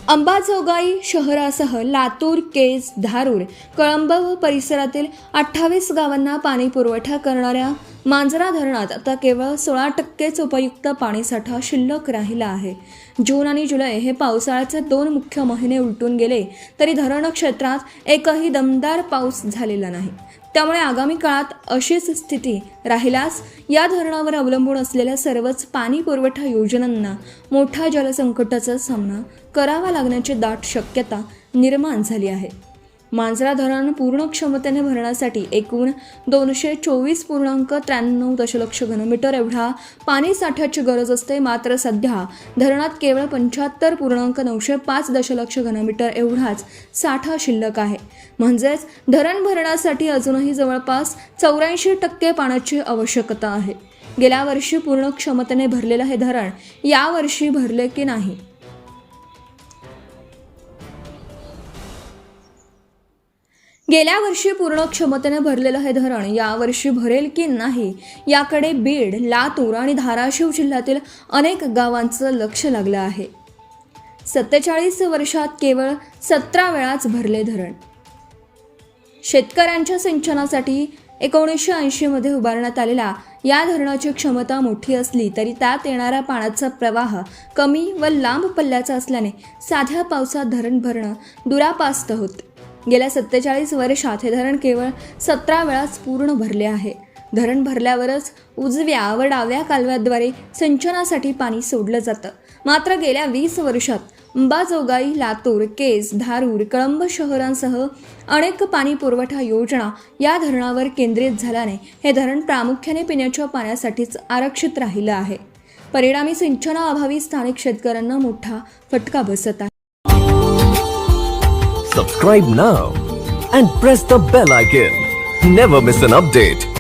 अंबाजोगाई शहरासह लातूर, केज, धारूर, कळंब व परिसरातील 28 गावांना पाणी पुरवठा करणाऱ्या मांजरा धरणात आता केवळ 16% उपयुक्त पाणीसाठा शिल्लक राहिला आहे. जून आणि जुलै हे पावसाळ्याचे 2 मुख्य महिने उलटून गेले तरी धरण क्षेत्रात एकही दमदार पाऊस झालेला नाही. त्यामुळे आगामी काळात अशीच स्थिती राहिल्यास या धरणावर अवलंबून असलेल्या सर्वच पाणी पुरवठा योजनांना मोठ्या जलसंकटाचा सामना करावा लागण्याची दाट शक्यता निर्माण झाली आहे. मांजरा धरण पूर्ण क्षमतेने भरण्यासाठी एकूण 224.93 दशलक्ष घनमीटर एवढा पाणी साठ्याची गरज असते. मात्र सध्या धरणात केवळ 75.905 दशलक्ष घनमीटर एवढाच साठा शिल्लक आहे. म्हणजेच धरण भरण्यासाठी अजूनही जवळपास 84% पाण्याची आवश्यकता आहे. गेल्या वर्षी पूर्ण क्षमतेने भरलेलं हे धरण यावर्षी भरले की नाही? गेल्या वर्षी पूर्ण क्षमतेने भरलेलं हे धरण यावर्षी भरेल की नाही याकडे बीड, लातूर आणि धाराशिव जिल्ह्यातील अनेक गावांचं लक्ष लागलं आहे. 47 वर्षात केवळ 17 वेळाच भरले धरण. शेतकऱ्यांच्या सिंचनासाठी 1980 मध्ये उभारण्यात आलेल्या या धरणाची क्षमता मोठी असली तरी त्यात येणारा पाण्याचा प्रवाह कमी व लांब पल्ल्याचा असल्याने साध्या पावसात धरण भरणं दुरापास्त होतं. गेल्या 47 वर्षात हे धरण केवळ 17 वेळाच पूर्ण भरले आहे. धरण भरल्यावरच उजव्या व डाव्या कालव्याद्वारे सिंचनासाठी पाणी सोडलं जातं. मात्र गेल्या 20 वर्षात अंबाजोगाई, लातूर, केज, धारूर, कळंब शहरांसह अनेक पाणी पुरवठा योजना या धरणावर केंद्रित झाल्याने हे धरण प्रामुख्याने पिण्याच्या पाण्यासाठीच आरक्षित राहिलं आहे. परिणामी सिंचनाअभावी स्थानिक शेतकऱ्यांना मोठा फटका बसत आहे. Subscribe now and press the bell icon. Never miss an update.